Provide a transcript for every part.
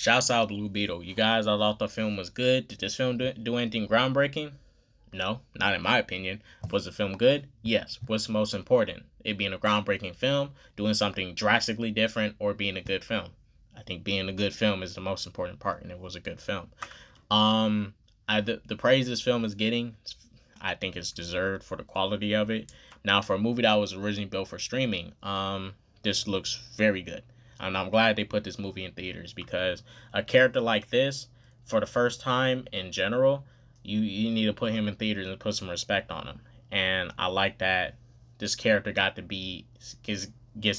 Shouts out Blue Beetle. You guys, I thought the film was good. Did this film do anything groundbreaking? No, not in my opinion. Was the film good? Yes. What's most important? It being a groundbreaking film, doing something drastically different, or being a good film? I think being a good film is the most important part, and it was a good film. Um, the praise this film is getting, I think it's deserved for the quality of it. Now, for a movie that was originally built for streaming, this looks very good. And I'm glad they put this movie in theaters because a character like this, for the first time in general, you need to put him in theaters and put some respect on him. And I like that this character gets to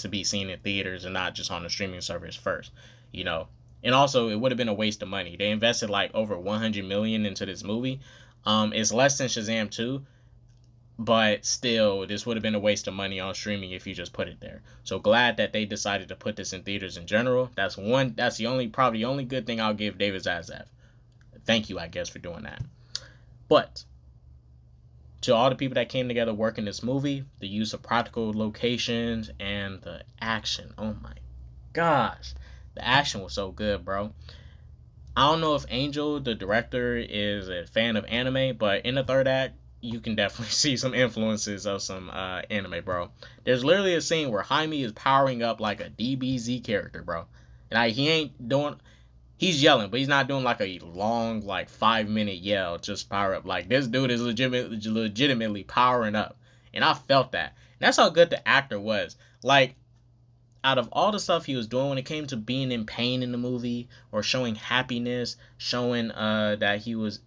be seen in theaters and not just on the streaming service first. You know, and also it would have been a waste of money. They invested like over 100 million into this movie. It's less than Shazam 2, but still this would have been a waste of money on streaming if you just put it there. So glad that they decided to put this in theaters in general. That's the only probably the only good thing I'll give David Zaslav. Thank you, I guess, for doing that. But to all the people that came together working this movie, the use of practical locations and the action, oh my gosh, the action was so good, bro. I don't know if Angel, the director, is a fan of anime, but in the third act, you can definitely see some influences of some anime, bro. There's literally a scene where Jaime is powering up like a DBZ character, bro. And he ain't doing, he's yelling, but he's not doing like a long, like 5 minute yell, just power up. Like this dude is legitimately powering up. And I felt that. And that's how good the actor was. Like, out of all the stuff he was doing when it came to being in pain in the movie or showing happiness, showing that he was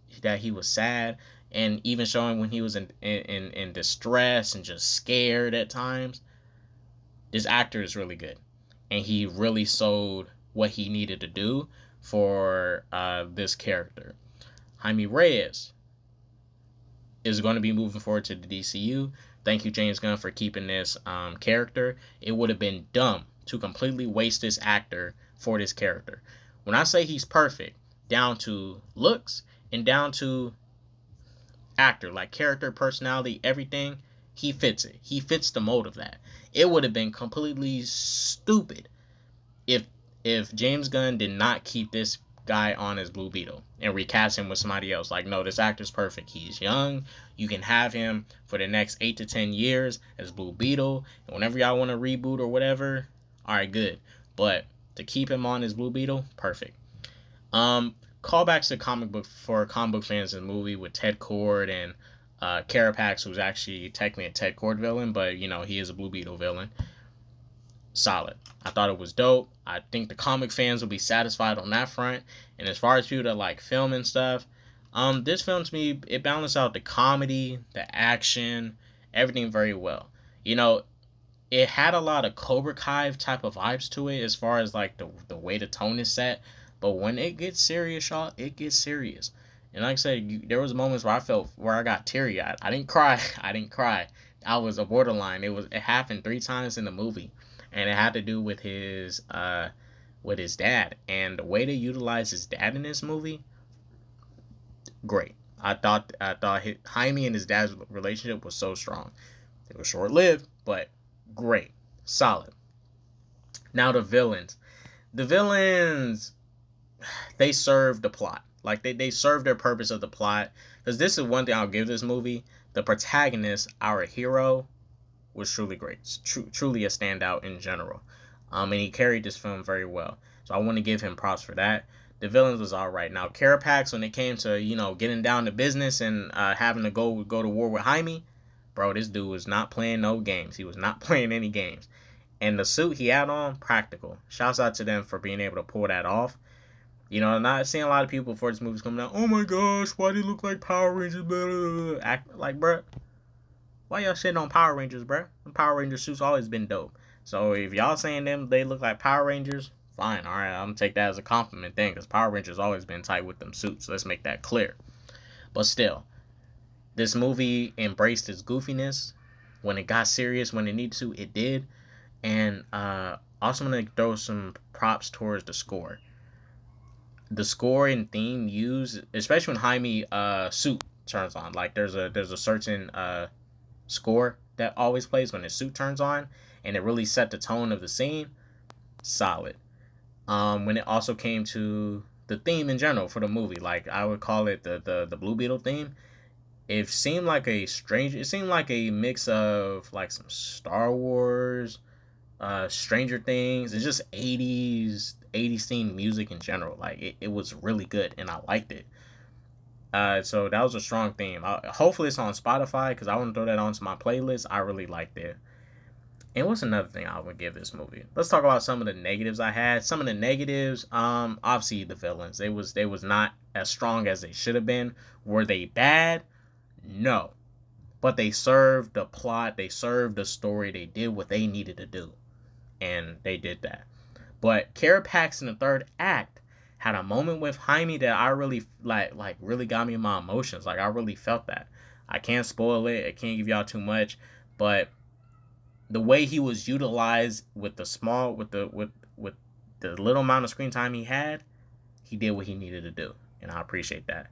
sad, and even showing when he was in distress and just scared at times, this actor is really good, and he really sold what he needed to do for this character. Jaime Reyes is going to be moving forward to the DCU. Thank you, James Gunn, for keeping this character. It would have been dumb to completely waste this actor for this character. When I say he's perfect, down to looks and down to actor, like character, personality, everything, he fits it. He fits the mold of that. It would have been completely stupid if James Gunn did not keep this guy on as Blue Beetle and recast him with somebody else. Like, no, this actor's perfect. He's young. You can have him for the next 8 to 10 years as Blue Beetle. And whenever y'all want to reboot or whatever, all right, good. But to keep him on as Blue Beetle, perfect. Callbacks to comic book fans in the movie with Ted Kord and Carapax, who's actually technically a Ted Kord villain, but you know he is a Blue Beetle villain. Solid. I thought it was dope. I think the comic fans will be satisfied on that front. And as far as people that like film and stuff, this film to me, it balanced out the comedy, the action, everything very well. You know, it had a lot of Cobra Kai type of vibes to it as far as like the way the tone is set. But when it gets serious, y'all, it gets serious. And like I said, there was moments where I got teary eyed. I didn't cry. I didn't cry. I was a borderline. It happened 3 times in the movie, and it had to do with his dad, and the way they utilized his dad in this movie, great. I thought Jaime and his dad's relationship was so strong. It was short lived, but great, solid. Now the villains. The villains, they serve the plot. Like they serve their purpose of the plot. Because this is one thing I'll give this movie. The protagonist, our hero, was truly great. Truly a standout in general. And he carried this film very well. So I want to give him props for that. The villains was all right. Now Carapax, when it came to getting down to business and having to go to war with Jaime, bro, this dude was not playing no games. He was not playing any games. And the suit he had on, practical. Shouts out to them for being able to pull that off. You know, not seeing a lot of people before this movie's coming out. Oh my gosh, why do they look like Power Rangers? Blah, blah, blah. Act like, bruh, why y'all shitting on Power Rangers, bruh? The Power Ranger suits always been dope. So if y'all saying they look like Power Rangers, fine, alright, I'm gonna take that as a compliment thing, because Power Rangers always been tight with them suits. So let's make that clear. But still, this movie embraced its goofiness. When it got serious, when it needed to, it did. And also I'm gonna throw some props towards the score. The score and theme used, especially when Jaime suit turns on. Like there's a certain score that always plays when his suit turns on, and it really set the tone of the scene. Solid. When it also came to the theme in general for the movie, like I would call it the Blue Beetle theme. It seemed like a strange. It seemed like a mix of like some Star Wars, Stranger Things, and just '80s themed music in general. Like it was really good, and I liked it. So that was a strong theme. Hopefully it's on Spotify because I want to throw that onto my playlist. I really liked it. And what's another thing I would give this movie? Let's talk about some of the negatives I had. Some of the negatives, obviously the villains. They was not as strong as they should have been. Were they bad? No. But they served the plot, they served the story, they did what they needed to do. And they did that. But Carapax in the third act had a moment with Jaime that I really like really got me in my emotions. Like I really felt that. I can't spoil it, I can't give y'all too much, but the way he was utilized with the small with the little amount of screen time he had, he did what he needed to do. And I appreciate that.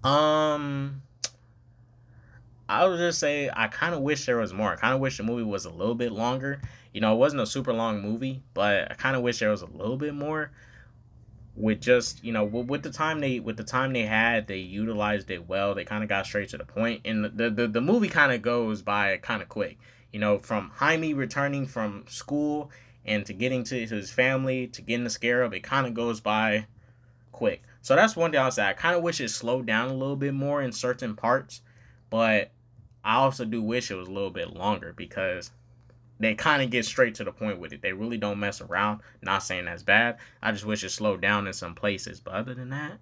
Um I would just say I kind of wish there was more. I kind of wish the movie was a little bit longer. You know, it wasn't a super long movie, but I kind of wish there was a little bit more. With just with the time they had, they utilized it well. They kind of got straight to the point, and the movie kind of goes by kind of quick. From Jaime returning from school and to getting to his family to getting the scarab, it kind of goes by quick. So that's one thing I'll say. I kind of wish it slowed down a little bit more in certain parts, but I also do wish it was a little bit longer because they kind of get straight to the point with it. They really don't mess around. Not saying that's bad. I just wish it slowed down in some places. But other than that,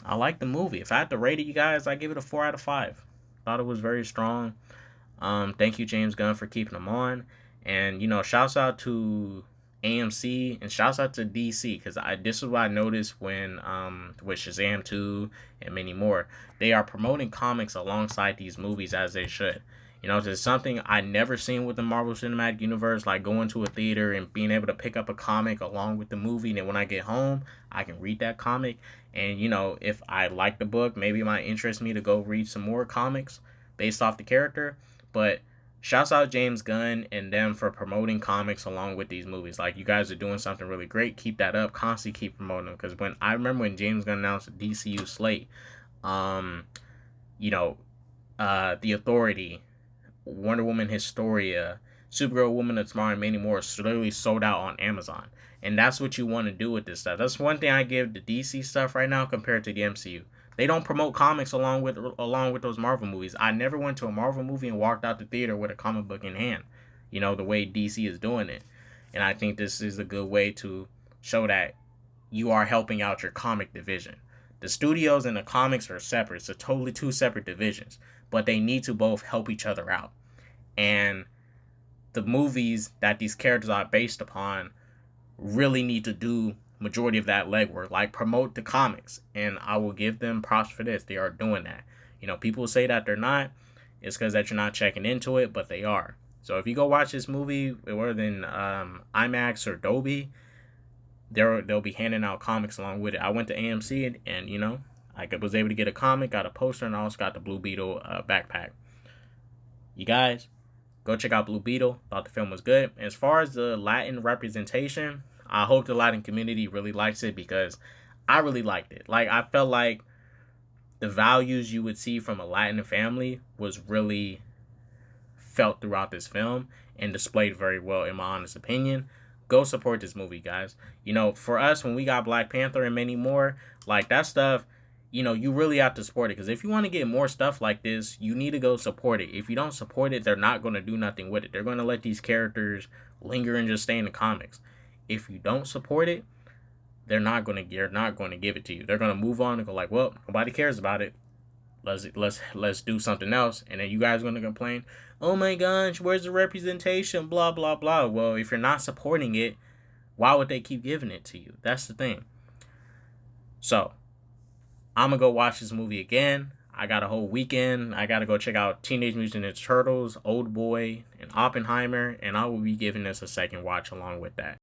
I like the movie. If I had to rate it, you guys, I give it a 4 out of 5. Thought it was very strong. Thank you, James Gunn, for keeping them on. And shouts out to AMC and shouts out to DC because this is what I noticed when with Shazam 2 and many more. They are promoting comics alongside these movies as they should. It's something I never seen with the Marvel Cinematic Universe, like going to a theater and being able to pick up a comic along with the movie. And then when I get home, I can read that comic. And, if I like the book, maybe it might interest me to go read some more comics based off the character. But shouts out James Gunn and them for promoting comics along with these movies. Like, you guys are doing something really great. Keep that up. Constantly keep promoting them. Because I remember when James Gunn announced the DCU slate, The Authority, Wonder Woman Historia, Supergirl, Woman of Tomorrow, and many more literally sold out on Amazon. And that's what you want to do with this stuff. That's one thing I give the DC stuff right now compared to the MCU. They don't promote comics along with those Marvel movies. I never went to a Marvel movie and walked out the theater with a comic book in hand. The way DC is doing it. And I think this is a good way to show that you are helping out your comic division. The studios and the comics are separate. It's a totally two separate divisions. But they need to both help each other out. And the movies that these characters are based upon really need to do majority of that legwork, like promote the comics. And I will give them props for this. They are doing that. People say that they're not. It's because that you're not checking into it, but they are. So if you go watch this movie, whether in IMAX or Dolby, they'll be handing out comics along with it. I went to AMC and I was able to get a comic, got a poster, and I also got the Blue Beetle backpack. You guys, go check out Blue Beetle. Thought the film was good. As far as the Latin representation, I hope the Latin community really likes it because I really liked it. Like, I felt like the values you would see from a Latin family was really felt throughout this film and displayed very well, in my honest opinion. Go support this movie, guys. For us, when we got Black Panther and many more, like that stuff, you really have to support it. Because if you want to get more stuff like this, you need to go support it. If you don't support it, they're not going to do nothing with it. They're going to let these characters linger and just stay in the comics. If you don't support it, they're not going to give it to you. They're going to move on and go like, well, nobody cares about it. Let's do something else. And then you guys are going to complain, oh my gosh, where's the representation? Blah, blah, blah. Well, if you're not supporting it, why would they keep giving it to you? That's the thing. So, I'm going to go watch this movie again. I got a whole weekend. I got to go check out Teenage Mutant Ninja Turtles, Old Boy, and Oppenheimer. And I will be giving this a second watch along with that.